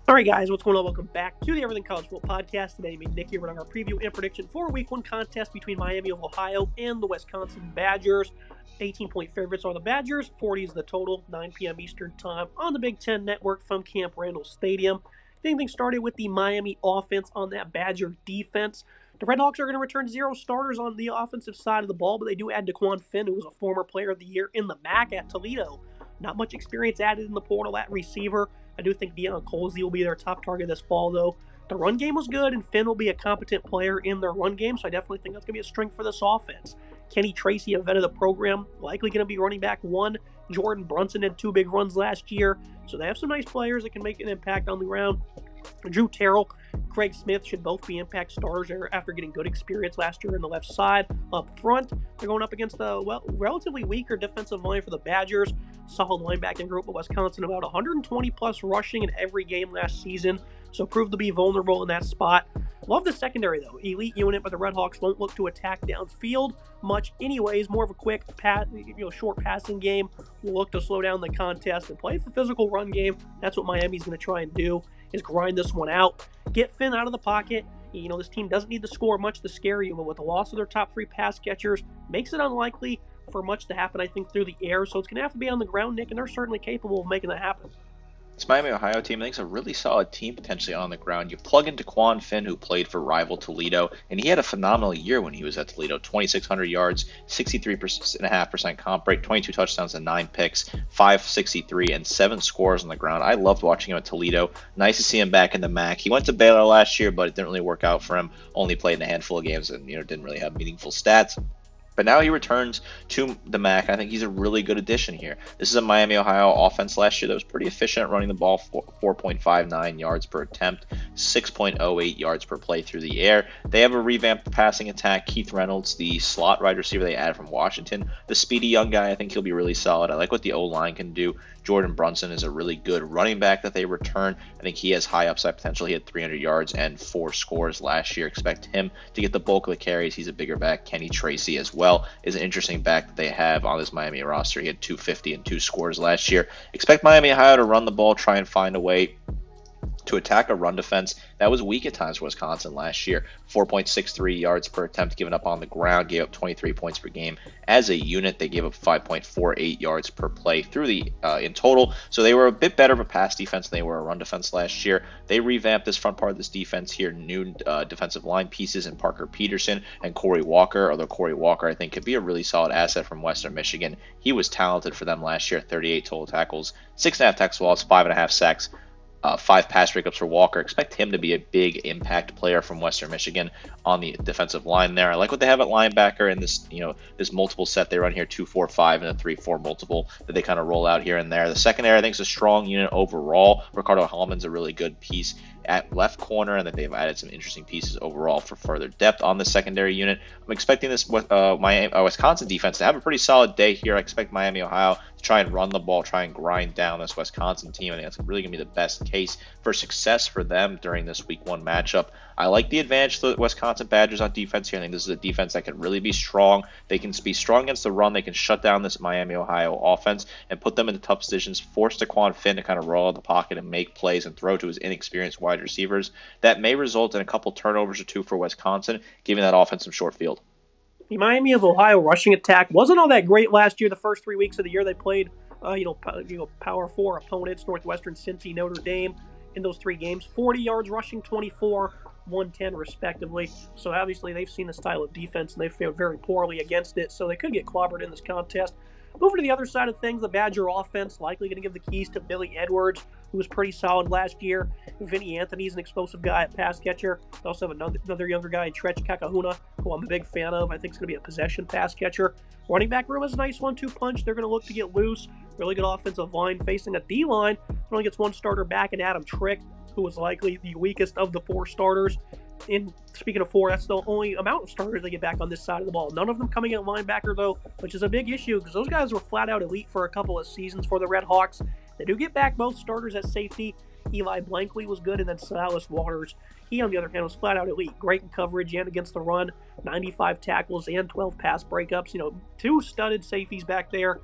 All right, guys, what's going on? Welcome back to the Everything College Football Podcast. Today, me and Nick here running our preview and prediction for Week 1 contest between Miami of Ohio and the Wisconsin Badgers. 18-point favorites are the Badgers, 40 is the total, 9 p.m. Eastern Time on the Big Ten Network from Camp Randall Stadium. Getting things started with the Miami offense on that Badger defense. The Redhawks are going to return 0 starters on the offensive side of the ball, but they do add Daquan Finn, who was a former player of the year in the MAC at Toledo. Not much experience added in the portal at receiver. I do think Deion Colsey will be their top target this fall, though. The run game was good, and Finn will be a competent player in their run game, so I definitely think that's going to be a strength for this offense. Kenny Tracy, a vet of the program, likely going to be running back 1. Jordan Brunson had 2 big runs last year, so they have some nice players that can make an impact on the ground. Drew Terrell, Craig Smith should both be impact starters after getting good experience last year on the left side. Up front, they're going up against a relatively weaker defensive line for the Badgers. Solid linebacking group of Wisconsin, about 120-plus rushing in every game last season, so proved to be vulnerable in that spot. Love the secondary, though. Elite unit, but the Redhawks won't look to attack downfield much anyways. More of a quick, short passing game. We'll look to slow down the contest and play the physical run game. That's what Miami's going to try and do, is grind this one out. Get Finn out of the pocket. This team doesn't need to score much to scare you, but with the loss of their top 3 pass catchers, makes it unlikely for much to happen, I think, through the air. So it's going to have to be on the ground, Nick, and they're certainly capable of making that happen. This Miami, Ohio team, I think, is a really solid team potentially on the ground. You plug in Daquan Finn, who played for rival Toledo, and he had a phenomenal year when he was at Toledo. 2,600 yards, 63.5% comp rate, 22 touchdowns and 9 picks, 563, and 7 scores on the ground. I loved watching him at Toledo. Nice to see him back in the MAC. He went to Baylor last year, but it didn't really work out for him. Only played in a handful of games and didn't really have meaningful stats. But now he returns to the MAC. I think he's a really good addition here. This is a Miami, Ohio offense last year that was pretty efficient at running the ball, 4.59 yards per attempt, 6.08 yards per play through the air. They have a revamped passing attack. Keith Reynolds, the slot wide receiver they added from Washington, the speedy young guy, I think he'll be really solid. I like what the O-line can do. Jordan Brunson is a really good running back that they return. I think he has high upside potential. He had 300 yards and 4 scores last year. Expect him to get the bulk of the carries. He's a bigger back. Kenny Tracy as well is an interesting back that they have on this Miami roster. He had 250 and 2 scores last year. Expect Miami, Ohio to run the ball, try and find a way to attack a run defense that was weak at times for Wisconsin last year. 4.63 yards per attempt given up on the ground, gave up 23 points per game. As a unit, they gave up 5.48 yards per play through the in total. So they were a bit better of a pass defense than they were a run defense last year. They revamped this front part of this defense here. New defensive line pieces in Parker Peterson and Corey Walker. Although Corey Walker, I think, could be a really solid asset from Western Michigan. He was talented for them last year. 38 total tackles, 6.5 tackles for loss, 5.5 sacks. 5 pass breakups for Walker. Expect him to be a big impact player from Western Michigan on the defensive line there. I like what they have at linebacker in this, this multiple set they run here, 2-4-5 and a 3-4 multiple that they kind of roll out here and there. The secondary, I think, is a strong unit overall. Ricardo Hallman's a really good piece at left corner, and that they've added some interesting pieces overall for further depth on the secondary unit. I'm expecting this Wisconsin defense to have a pretty solid day here. I expect Miami, Ohio to try and run the ball, try and grind down this Wisconsin team. I think that's really going to be the best case for success for them during this Week 1 matchup. I like the advantage of the Wisconsin Badgers on defense here. I think this is a defense that can really be strong. They can be strong against the run. They can shut down this Miami, Ohio offense and put them into tough positions, force Daquan Finn to kind of roll out the pocket and make plays and throw to his inexperienced wide receivers. That may result in a couple turnovers or 2 for Wisconsin, giving that offense some short field. The Miami of Ohio rushing attack wasn't all that great last year. The first 3 weeks of the year they played, Power 4 opponents, Northwestern, Cincy, Notre Dame. In those 3 games, 40 yards rushing, 24, 110 respectively. So obviously they've seen the style of defense and they fared very poorly against it. So they could get clobbered in this contest. Moving to the other side of things, the Badger offense likely going to give the keys to Billy Edwards, who was pretty solid last year. Vinny Anthony's an explosive guy at pass catcher. They also have another younger guy, Tretch Kakahuna, who I'm a big fan of. I think is going to be a possession pass catcher. Running back room is a nice 1-2 punch. They're going to look to get loose. Really good offensive line facing a D-line. Only gets 1 starter back in Adam Trick, who was likely the weakest of the 4 starters. And speaking of 4, that's the only amount of starters they get back on this side of the ball. None of them coming at linebacker, though, which is a big issue because those guys were flat-out elite for a couple of seasons for the Redhawks. They do get back both starters at safety. Eli Blankley was good, and then Silas Waters, he, on the other hand, was flat-out elite. Great in coverage and against the run. 95 tackles and 12 pass breakups. 2 studded safeties back there.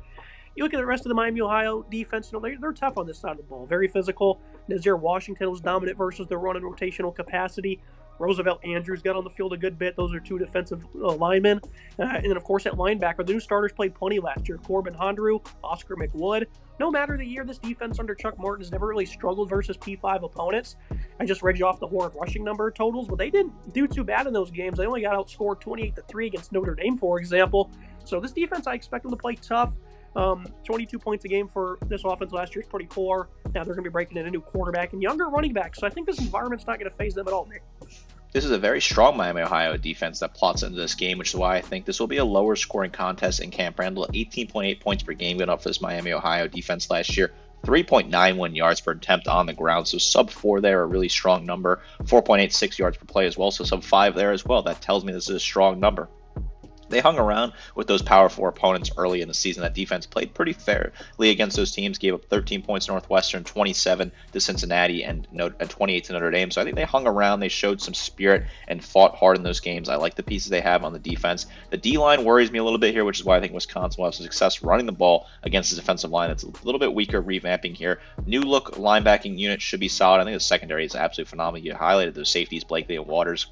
You look at the rest of the Miami, Ohio defense, they're tough on this side of the ball. Very physical. Nazir Washington was dominant versus the run and rotational capacity. Roosevelt Andrews got on the field a good bit. Those are two defensive linemen. And then, of course, at linebacker, the new starters played plenty last year. Corbin Hondru, Oscar McWood. No matter the year, this defense under Chuck Martin has never really struggled versus P5 opponents. I just read you off the horrid rushing number totals, but they didn't do too bad in those games. They only got outscored 28-3 against Notre Dame, for example. So this defense, I expect them to play tough. 22 points a game for this offense last year is pretty poor. Now they're going to be breaking in a new quarterback and younger running back, so I think this environment's not going to phase them at all, Nick. This is a very strong Miami, Ohio defense that plots into this game, which is why I think this will be a lower scoring contest in Camp Randall. 18.8 points per game given up for this Miami, Ohio defense last year. 3.91 yards per attempt on the ground, so sub 4 there, a really strong number. 4.86 yards per play as well, so sub 5 there as well. That tells me this is a strong number. They hung around with those Power 4 opponents early in the season. That defense played pretty fairly against those teams, gave up 13 points to Northwestern, 27 to Cincinnati, and 28 to Notre Dame. So I think they hung around. They showed some spirit and fought hard in those games. I like the pieces they have on the defense. The D-line worries me a little bit here, which is why I think Wisconsin will have some success running the ball against the defensive line. It's a little bit weaker revamping here. New look linebacking unit should be solid. I think the secondary is absolutely phenomenal. You highlighted those safeties, Blakely and Waters,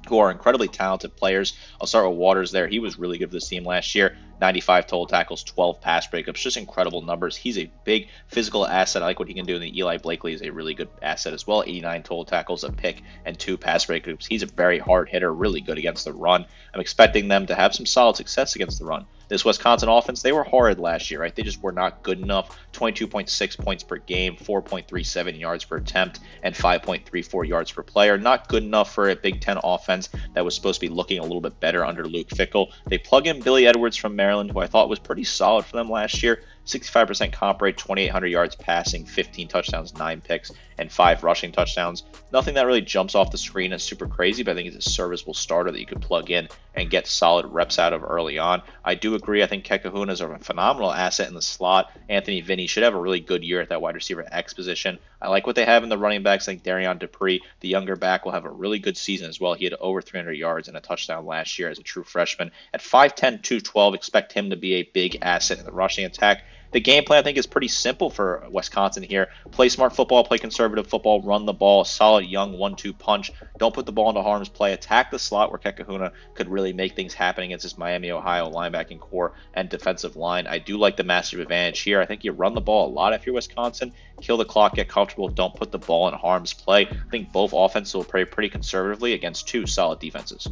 who are incredibly talented players. I'll start with Waters there. He was really good for this team last year. 95 total tackles, 12 pass breakups, just incredible numbers. He's a big physical asset. I like what he can do. And Eli Blakely is a really good asset as well. 89 total tackles, a pick, and 2 pass breakups. He's a very hard hitter, really good against the run. I'm expecting them to have some solid success against the run. This Wisconsin offense, they were horrid last year, right? They just were not good enough. 22.6 points per game, 4.37 yards per attempt, and 5.34 yards per player. Not good enough for a Big Ten offense that was supposed to be looking a little bit better under Luke Fickell. They plug in Billy Edwards from Maryland, who I thought was pretty solid for them last year. 65% comp rate, 2,800 yards passing, 15 touchdowns, 9 picks, and 5 rushing touchdowns. Nothing that really jumps off the screen as super crazy, but I think it's a serviceable starter that you could plug in and get solid reps out of early on. I do agree. I think Kekahuna is a phenomenal asset in the slot. Anthony Vinny should have a really good year at that wide receiver X position. I like what they have in the running backs. I think Darion Dupree, the younger back, will have a really good season as well. He had over 300 yards and a touchdown last year as a true freshman. At 5'10", 212, expect him to be a big asset in the rushing attack. The game plan, I think, is pretty simple for Wisconsin here. Play smart football, play conservative football, run the ball, solid young 1-2 punch. Don't put the ball into harm's play. Attack the slot where Kekahuna could really make things happen against this Miami, Ohio linebacking core and defensive line. I do like the massive advantage here. I think you run the ball a lot if you're Wisconsin. Kill the clock, get comfortable, don't put the ball in harm's play. I think both offenses will play pretty conservatively against 2 solid defenses.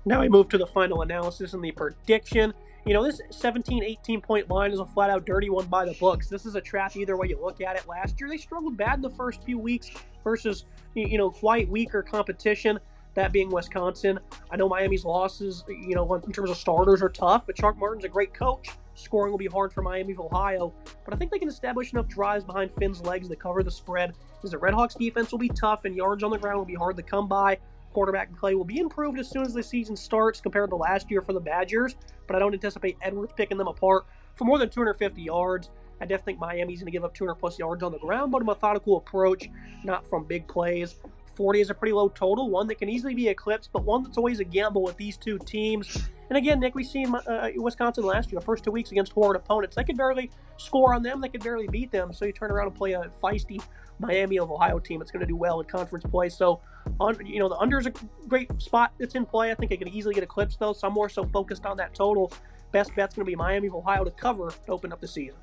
Now we move to the final analysis and the prediction. You know, this 17, 18-point line is a flat-out dirty one by the books. This is a trap either way you look at it. Last year, they struggled bad in the first few weeks versus, quite weaker competition, that being Wisconsin. I know Miami's losses, in terms of starters are tough, but Chuck Martin's a great coach. Scoring will be hard for Miami of Ohio, but I think they can establish enough drives behind Finn's legs to cover the spread, as the Redhawks defense will be tough and yards on the ground will be hard to come by. Quarterback play will be improved as soon as the season starts compared to last year for the Badgers, but I don't anticipate Edwards picking them apart for more than 250 yards. I definitely think Miami's going to give up 200-plus yards on the ground, but a methodical approach, not from big plays. 40 is a pretty low total, one that can easily be eclipsed, but one that's always a gamble with these two teams. And again, Nick, we've seen Wisconsin last year, the first 2 weeks against horrid opponents. They could barely score on them. They could barely beat them. So you turn around and play a feisty Miami of Ohio team that's going to do well in conference play. So, the under is a great spot that's in play. I think it could easily get eclipsed, though. So I'm more so focused on that total. Best bet's going to be Miami of Ohio to cover to open up the season.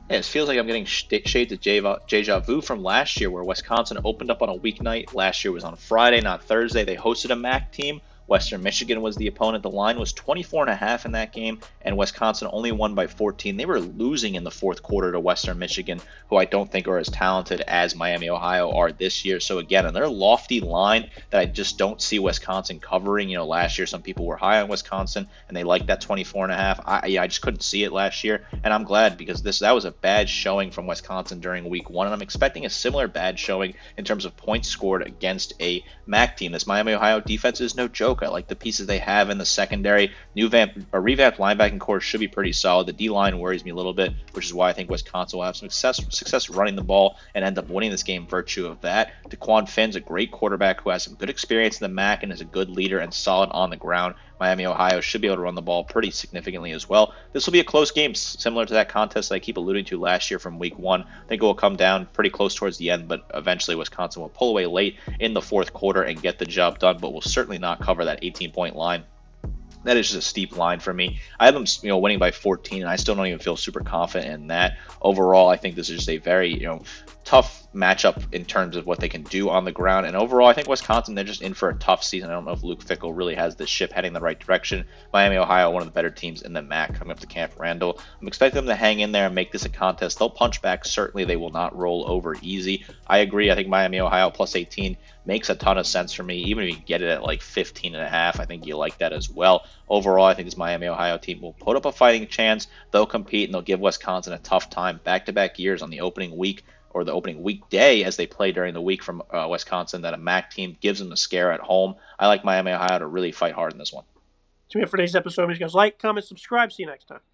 Yeah, it feels like I'm getting shades of deja vu from last year, where Wisconsin opened up on a weeknight. Last year was on Friday, not Thursday. They hosted a MAC team. Western Michigan was the opponent. The line was 24.5 in that game, and Wisconsin only won by 14. They were losing in the fourth quarter to Western Michigan, who I don't think are as talented as Miami, Ohio are this year. So again, on their lofty line that I just don't see Wisconsin covering. Last year some people were high on Wisconsin, and they liked that 24.5. I just couldn't see it last year, and I'm glad because that was a bad showing from Wisconsin during week 1, and I'm expecting a similar bad showing in terms of points scored against a MAC team. This Miami, Ohio defense is no joke. choke. I like the pieces they have in the secondary. Revamped linebacking core should be pretty solid. The D-line worries me a little bit, which is why I think Wisconsin will have some success running the ball and end up winning this game virtue of that. DeQuan Finn's a great quarterback who has some good experience in the MAC and is a good leader and solid on the ground. Miami, Ohio should be able to run the ball pretty significantly as well. This will be a close game, similar to that contest that I keep alluding to last year from week 1. I think it will come down pretty close towards the end, but eventually Wisconsin will pull away late in the fourth quarter and get the job done, but will certainly not cover that 18-point line. That is just a steep line for me. I have them, winning by 14, and I still don't even feel super confident in that. Overall, I think this is just a very, tough matchup in terms of what they can do on the ground. And overall, I think Wisconsin, they're just in for a tough season. I don't know if Luke Fickell really has the ship heading in the right direction. Miami, Ohio, one of the better teams in the MAC coming up to Camp Randall. I'm expecting them to hang in there and make this a contest. They'll punch back. Certainly, they will not roll over easy. I agree. I think Miami, Ohio plus 18 makes a ton of sense for me. Even if you get it at like 15.5, I think you like that as well. Overall, I think this Miami, Ohio team will put up a fighting chance. They'll compete, and they'll give Wisconsin a tough time. Back-to-back years on the opening week, or the opening weekday as they play during the week from Wisconsin, that a MAC team gives them the scare at home. I like Miami, Ohio to really fight hard in this one. That's me for today's episode. Please guys like, comment, subscribe. See you next time.